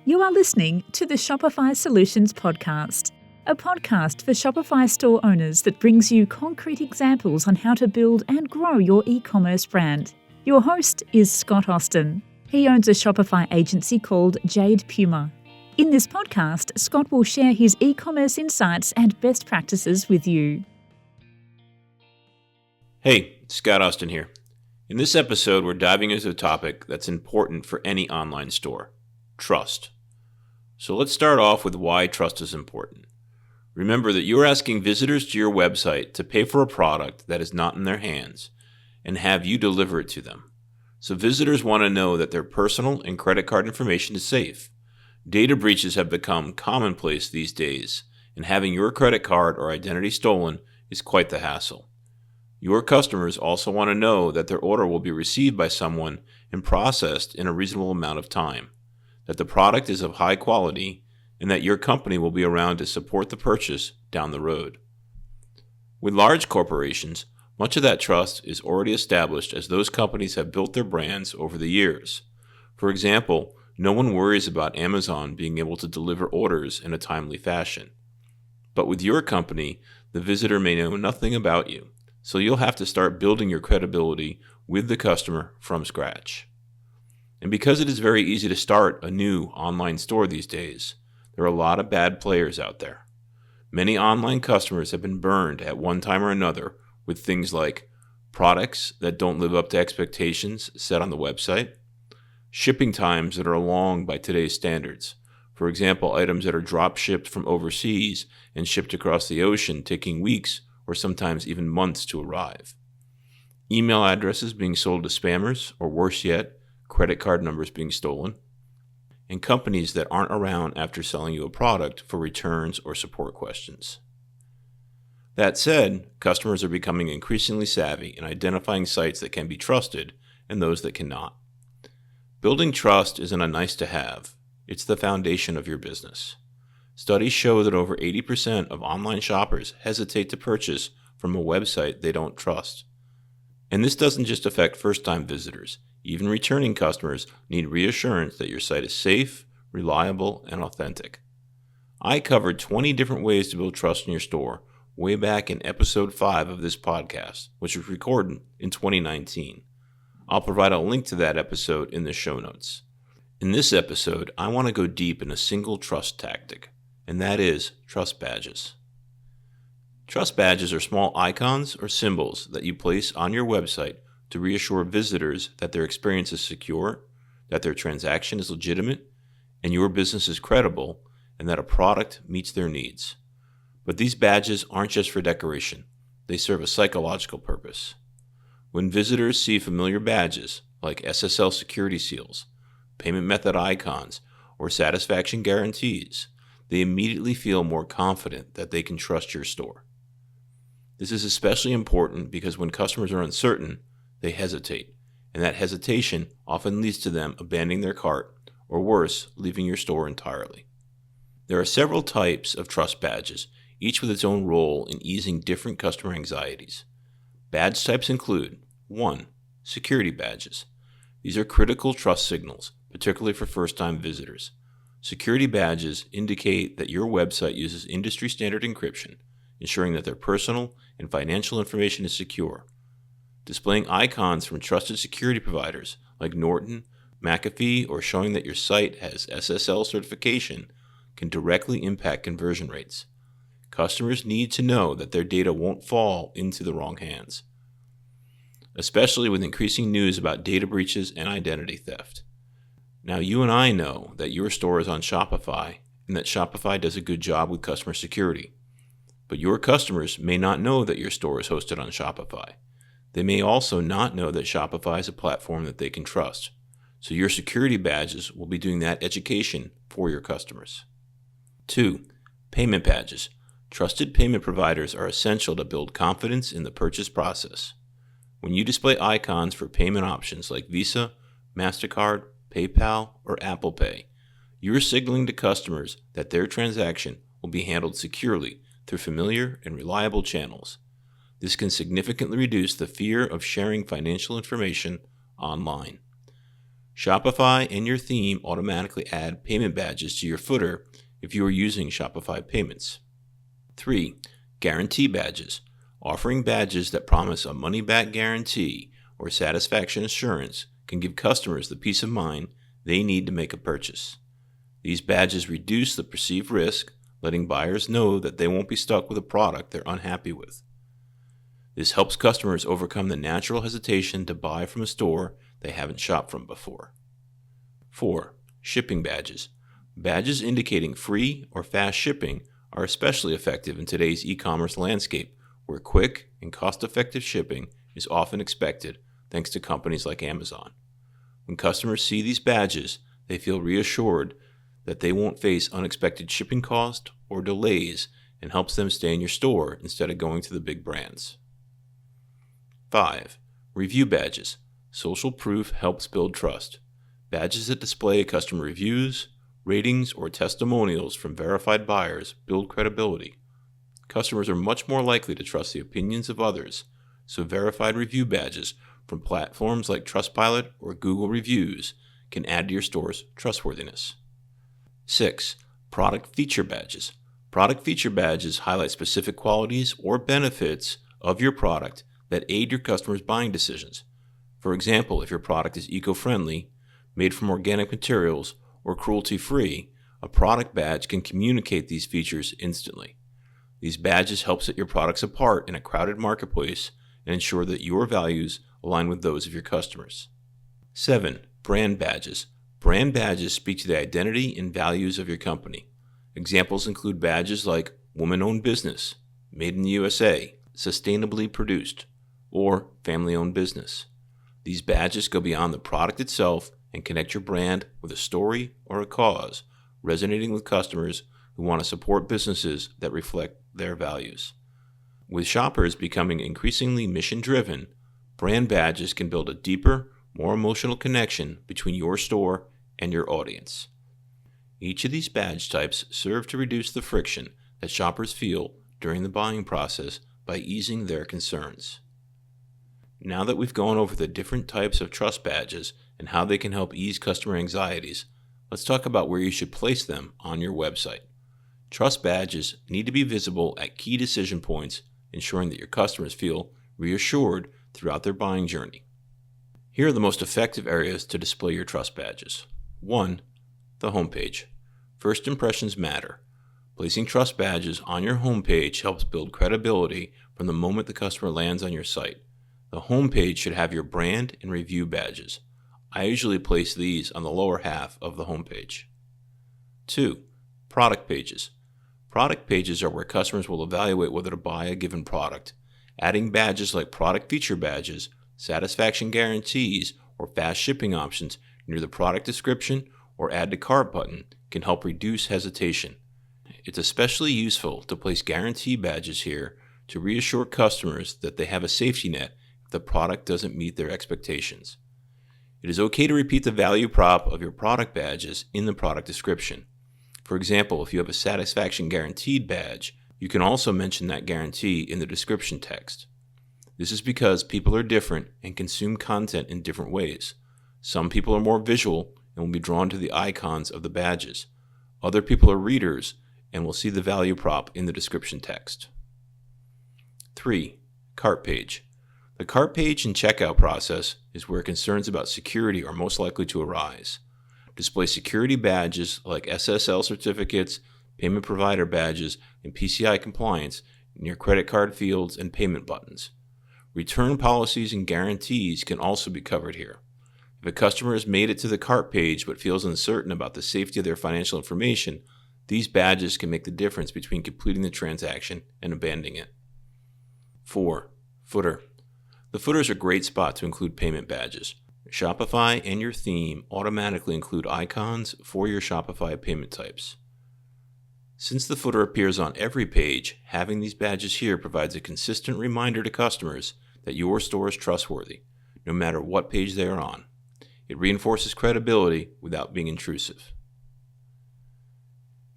You are listening to the Shopify Solutions Podcast, a podcast for Shopify Store owners that brings you concrete examples on how to build and grow your e-commerce brand. Your host is Scott Austin. He owns a Shopify agency called Jade Puma. In this podcast, Scott will share his e-commerce insights and best practices with you. Hey, Scott Austin here. In this episode, we're diving into a topic that's important for any online store: trust. So let's start off with why trust is important. Remember that you're asking visitors to your website to pay for a product that is not in their hands and have you deliver it to them. So visitors want to know that their personal and credit card information is safe. Data breaches have become commonplace these days, and having your credit card or identity stolen is quite the hassle. Your customers also want to know that their order will be received by someone and processed in a reasonable amount of time, that the product is of high quality, and that your company will be around to support the purchase down the road. With large corporations, much of that trust is already established as those companies have built their brands over the years. For example, no one worries about Amazon being able to deliver orders in a timely fashion. But with your company, the visitor may know nothing about you. So you'll have to start building your credibility with the customer from scratch. And because it is very easy to start a new online store these days, there are a lot of bad players out there. Many online customers have been burned at one time or another with things like products that don't live up to expectations set on the website, shipping times that are long by today's standards. For example, items that are drop shipped from overseas and shipped across the ocean, taking weeks or sometimes even months to arrive. Email addresses being sold to spammers, or worse yet, credit card numbers being stolen. And companies that aren't around after selling you a product for returns or support questions. That said, customers are becoming increasingly savvy in identifying sites that can be trusted and those that cannot. Building trust isn't a nice to have, it's the foundation of your business. Studies show that over 80% of online shoppers hesitate to purchase from a website they don't trust. And this doesn't just affect first-time visitors. Even returning customers need reassurance that your site is safe, reliable, and authentic. I covered 20 different ways to build trust in your store way back in episode 5 of this podcast, which was recorded in 2019. I'll provide a link to that episode in the show notes. In this episode, I want to go deep in a single trust tactic, and that is trust badges. Trust badges are small icons or symbols that you place on your website to reassure visitors that their experience is secure, that their transaction is legitimate, and your business is credible, and that a product meets their needs. But these badges aren't just for decoration. They serve a psychological purpose. When visitors see familiar badges like SSL security seals, payment method icons, or satisfaction guarantees, they immediately feel more confident that they can trust your store. This is especially important because when customers are uncertain, they hesitate, and that hesitation often leads to them abandoning their cart, or worse, leaving your store entirely. There are several types of trust badges, each with its own role in easing different customer anxieties. Badge types include 1. Security badges. These are critical trust signals, particularly for first-time visitors. Security badges indicate that your website uses industry-standard encryption, ensuring that their personal and financial information is secure. Displaying icons from trusted security providers like Norton, McAfee, or showing that your site has SSL certification can directly impact conversion rates. Customers need to know that their data won't fall into the wrong hands, especially with increasing news about data breaches and identity theft. Now, you and I know that your store is on Shopify and that Shopify does a good job with customer security. But your customers may not know that your store is hosted on Shopify. They may also not know that Shopify is a platform that they can trust. So your security badges will be doing that education for your customers. 2. Payment badges. Trusted payment providers are essential to build confidence in the purchase process. When you display icons for payment options like Visa, MasterCard, PayPal, or Apple Pay, you're signaling to customers that their transaction will be handled securely through familiar and reliable channels. This can significantly reduce the fear of sharing financial information online. Shopify and your theme automatically add payment badges to your footer if you are using Shopify Payments. 3. Guarantee badges. Offering badges that promise a money-back guarantee or satisfaction assurance can give customers the peace of mind they need to make a purchase. These badges reduce the perceived risk, letting buyers know that they won't be stuck with a product they're unhappy with. This helps customers overcome the natural hesitation to buy from a store they haven't shopped from before. 4. Shipping badges. Badges indicating free or fast shipping are especially effective in today's e-commerce landscape, where quick and cost-effective shipping is often expected thanks to companies like Amazon. When customers see these badges, they feel reassured that they won't face unexpected shipping costs or delays, and helps them stay in your store instead of going to the big brands. 5. Review badges. Social proof helps build trust. Badges that display customer reviews, ratings, or testimonials from verified buyers build credibility. Customers are much more likely to trust the opinions of others, so verified review badges from platforms like Trustpilot or Google Reviews can add to your store's trustworthiness. 6. Product feature badges. Product feature badges highlight specific qualities or benefits of your product that aid your customers' buying decisions. For example, if your product is eco-friendly, made from organic materials, or cruelty-free, a product badge can communicate these features instantly. These badges help set your products apart in a crowded marketplace and ensure that your values align with those of your customers. 7. Brand badges. Brand badges speak to the identity and values of your company. Examples include badges like Woman-Owned Business, Made in the USA, Sustainably Produced, or Family-Owned Business. These badges go beyond the product itself and connect your brand with a story or a cause, resonating with customers who want to support businesses that reflect their values. With shoppers becoming increasingly mission-driven, brand badges can build a deeper, more emotional connection between your store and your audience. Each of these badge types serve to reduce the friction that shoppers feel during the buying process by easing their concerns. Now that we've gone over the different types of trust badges and how they can help ease customer anxieties, let's talk about where you should place them on your website. Trust badges need to be visible at key decision points, ensuring that your customers feel reassured throughout their buying journey. Here are the most effective areas to display your trust badges. 1. The homepage. First impressions matter. Placing trust badges on your homepage helps build credibility from the moment the customer lands on your site. The homepage should have your brand and review badges. I usually place these on the lower half of the homepage. 2. Product pages. Product pages are where customers will evaluate whether to buy a given product. Adding badges like product feature badges, satisfaction guarantees, or fast shipping options near the product description or add to cart button can help reduce hesitation. It's especially useful to place guarantee badges here to reassure customers that they have a safety net if the product doesn't meet their expectations. It is okay to repeat the value prop of your product badges in the product description. For example, if you have a satisfaction guaranteed badge, you can also mention that guarantee in the description text. This is because people are different and consume content in different ways. Some people are more visual and will be drawn to the icons of the badges. Other people are readers and will see the value prop in the description text. 3. Cart page. The cart page and checkout process is where concerns about security are most likely to arise. Display security badges like SSL certificates, payment provider badges, and PCI compliance near credit card fields and payment buttons. Return policies and guarantees can also be covered here. If a customer has made it to the cart page but feels uncertain about the safety of their financial information, these badges can make the difference between completing the transaction and abandoning it. 4. Footer. The footer is a great spot to include payment badges. Shopify and your theme automatically include icons for your Shopify payment types. Since the footer appears on every page, having these badges here provides a consistent reminder to customers that your store is trustworthy, no matter what page they are on. It reinforces credibility without being intrusive.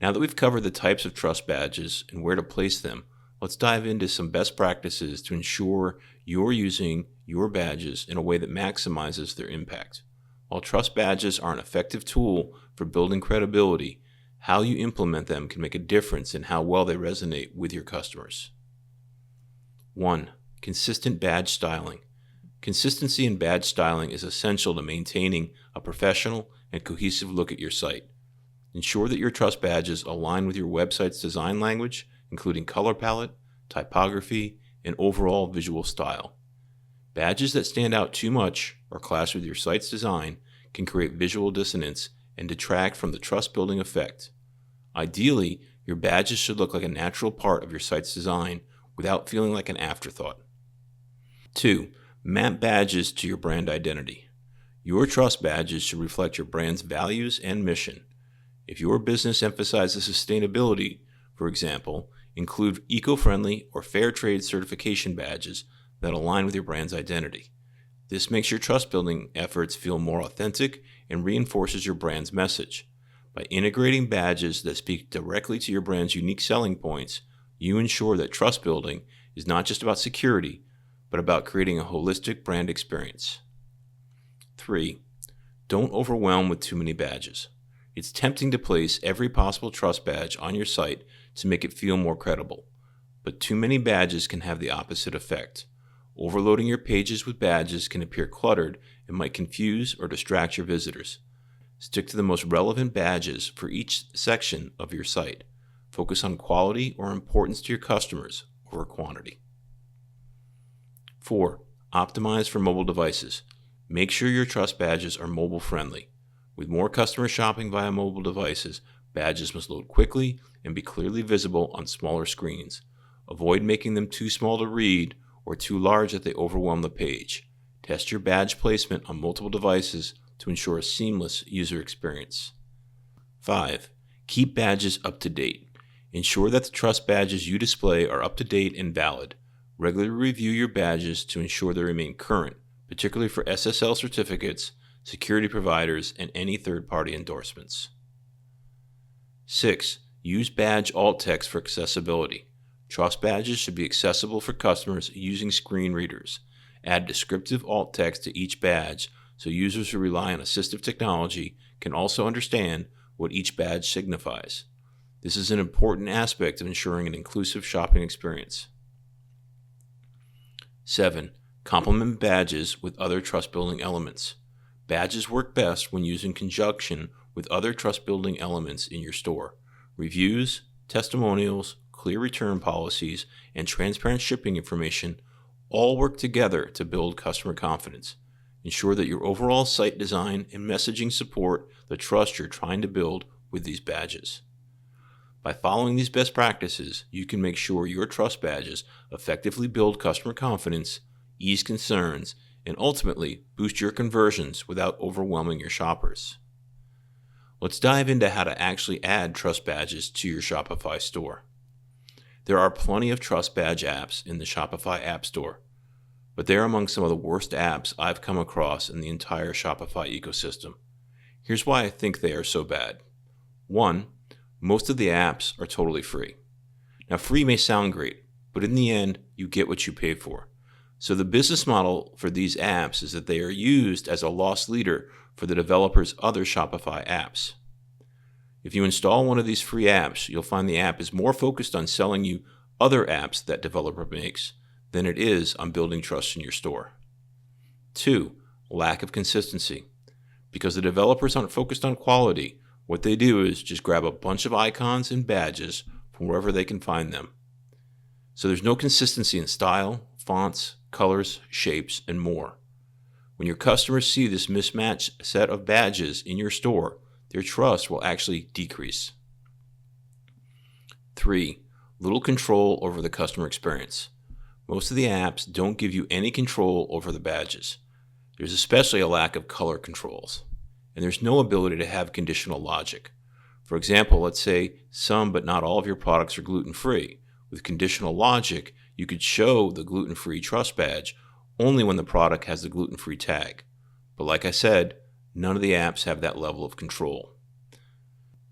Now that we've covered the types of trust badges and where to place them, let's dive into some best practices to ensure you're using your badges in a way that maximizes their impact. While trust badges are an effective tool for building credibility, how you implement them can make a difference in how well they resonate with your customers. 1. Consistent badge styling. Consistency in badge styling is essential to maintaining a professional and cohesive look at your site. Ensure that your trust badges align with your website's design language, including color palette, typography, and overall visual style. Badges that stand out too much or clash with your site's design can create visual dissonance and detract from the trust-building effect. Ideally, your badges should look like a natural part of your site's design without feeling like an afterthought. 2. Map badges to your brand identity. Your trust badges should reflect your brand's values and mission. If your business emphasizes sustainability, for example, include eco-friendly or fair trade certification badges that align with your brand's identity. This makes your trust-building efforts feel more authentic and reinforces your brand's message. By integrating badges that speak directly to your brand's unique selling points, you ensure that trust building is not just about security, but about creating a holistic brand experience. 3. Don't overwhelm with too many badges. It's tempting to place every possible trust badge on your site to make it feel more credible, but too many badges can have the opposite effect. Overloading your pages with badges can appear cluttered and might confuse or distract your visitors. Stick to the most relevant badges for each section of your site. Focus on quality or importance to your customers over quantity. 4. Optimize for mobile devices. Make sure your trust badges are mobile friendly. With more customers shopping via mobile devices, badges must load quickly and be clearly visible on smaller screens. Avoid making them too small to read or too large that they overwhelm the page. Test your badge placement on multiple devices to ensure a seamless user experience. 5. Keep badges up to date. Ensure that the trust badges you display are up to date and valid. Regularly review your badges to ensure they remain current, particularly for SSL certificates, security providers, and any third-party endorsements. 6. Use badge alt text for accessibility. Trust badges should be accessible for customers using screen readers. Add descriptive alt text to each badge so users who rely on assistive technology can also understand what each badge signifies. This is an important aspect of ensuring an inclusive shopping experience. 7. Complement badges with other trust-building elements. Badges work best when used in conjunction with other trust-building elements in your store. Reviews, testimonials, clear return policies, and transparent shipping information all work together to build customer confidence. Ensure that your overall site design and messaging support the trust you're trying to build with these badges. By following these best practices, you can make sure your trust badges effectively build customer confidence, ease concerns, and ultimately boost your conversions without overwhelming your shoppers. Let's dive into how to actually add trust badges to your Shopify store. There are plenty of trust badge apps in the Shopify App Store, but they're among some of the worst apps I've come across in the entire Shopify ecosystem. Here's why I think they are so bad. 1. Most of the apps are totally free. Now, free may sound great, but in the end, you get what you pay for. So the business model for these apps is that they are used as a loss leader for the developer's other Shopify apps. If you install one of these free apps, you'll find the app is more focused on selling you other apps that developer makes than it is on building trust in your store. 2. Lack of consistency. Because the developers aren't focused on quality, what they do is just grab a bunch of icons and badges from wherever they can find them. So there's no consistency in style, fonts, colors, shapes, and more. When your customers see this mismatched set of badges in your store, their trust will actually decrease. 3. Little control over the customer experience. Most of the apps don't give you any control over the badges. There's especially a lack of color controls, and there's no ability to have conditional logic. For example, let's say some but not all of your products are gluten-free. With conditional logic, you could show the gluten-free trust badge only when the product has the gluten-free tag. But like I said, none of the apps have that level of control.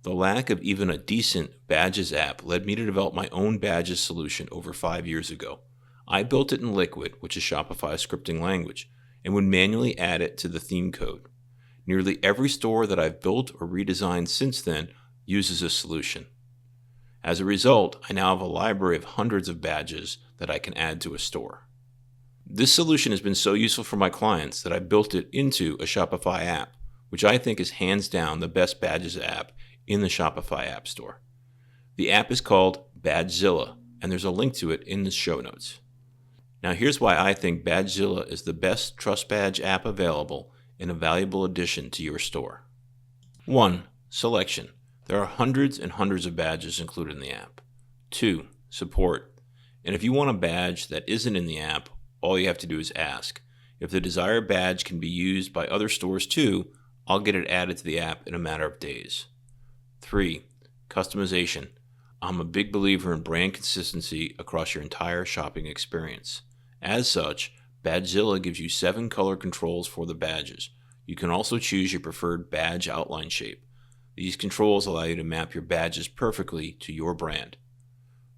The lack of even a decent Badges app led me to develop my own Badges solution over 5 years ago. I built it in Liquid, which is Shopify's scripting language, and would manually add it to the theme code. Nearly every store that I've built or redesigned since then uses this solution. As a result, I now have a library of hundreds of badges that I can add to a store. This solution has been so useful for my clients that I built it into a Shopify app, which I think is hands down the best badges app in the Shopify App Store. The app is called Badgezilla, and there's a link to it in the show notes. Now here's why I think Badgezilla is the best Trust Badge app available and a valuable addition to your store. 1. Selection. There are hundreds and hundreds of badges included in the app. 2. Support. And if you want a badge that isn't in the app, all you have to do is ask. If the desired badge can be used by other stores too, I'll get it added to the app in a matter of days. 3. Customization. I'm a big believer in brand consistency across your entire shopping experience. As such, Badgezilla gives you 7 color controls for the badges. You can also choose your preferred badge outline shape. These controls allow you to map your badges perfectly to your brand.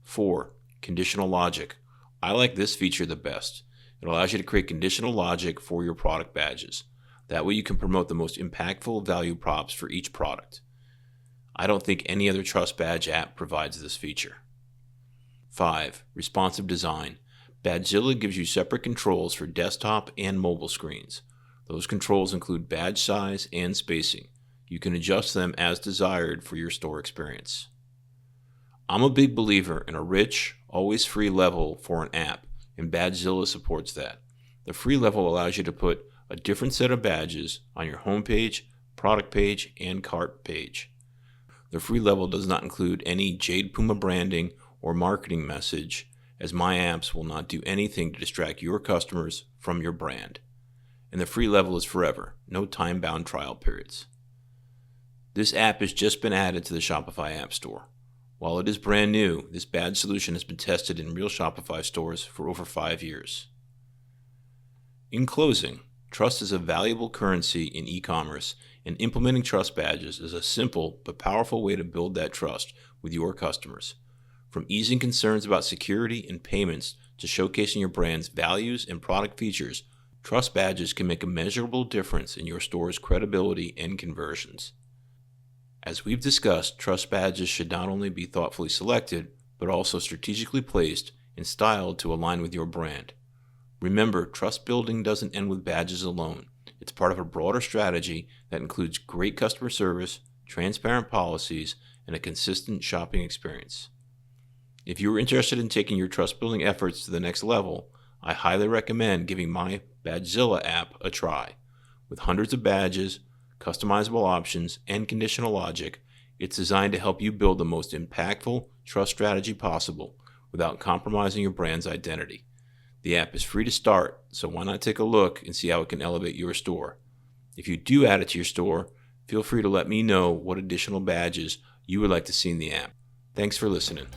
4. Conditional logic. I like this feature the best. It allows you to create conditional logic for your product badges. That way you can promote the most impactful value props for each product. I don't think any other Trust Badge app provides this feature. 5. Responsive design. Badgezilla gives you separate controls for desktop and mobile screens. Those controls include badge size and spacing. You can adjust them as desired for your store experience. I'm a big believer in a rich, always free level for an app, and Badgezilla supports that. The free level allows you to put a different set of badges on your homepage, product page, and cart page. The free level does not include any Jade Puma branding or marketing message, as my apps will not do anything to distract your customers from your brand. And the free level is forever, no time-bound trial periods. This app has just been added to the Shopify App Store. While it is brand new, this badge solution has been tested in real Shopify stores for over 5 years. In closing, trust is a valuable currency in e-commerce, and implementing trust badges is a simple but powerful way to build that trust with your customers. From easing concerns about security and payments to showcasing your brand's values and product features, trust badges can make a measurable difference in your store's credibility and conversions. As we've discussed, trust badges should not only be thoughtfully selected, but also strategically placed and styled to align with your brand. Remember, trust building doesn't end with badges alone. It's part of a broader strategy that includes great customer service, transparent policies, and a consistent shopping experience. If you are interested in taking your trust building efforts to the next level, I highly recommend giving my Badgezilla app a try. With hundreds of badges, customizable options, and conditional logic, it's designed to help you build the most impactful trust strategy possible without compromising your brand's identity. The app is free to start, so why not take a look and see how it can elevate your store. If you do add it to your store, feel free to let me know what additional badges you would like to see in the app. Thanks for listening.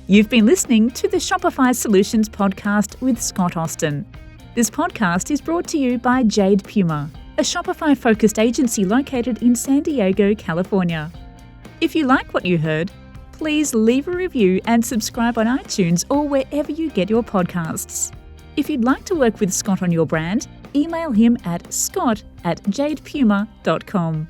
You've been listening to the Shopify Solutions podcast with Scott Austin. This podcast is brought to you by Jade Puma, a Shopify-focused agency located in San Diego, California. If you like what you heard, please leave a review and subscribe on iTunes or wherever you get your podcasts. If you'd like to work with Scott on your brand, email him at scott@jadepuma.com.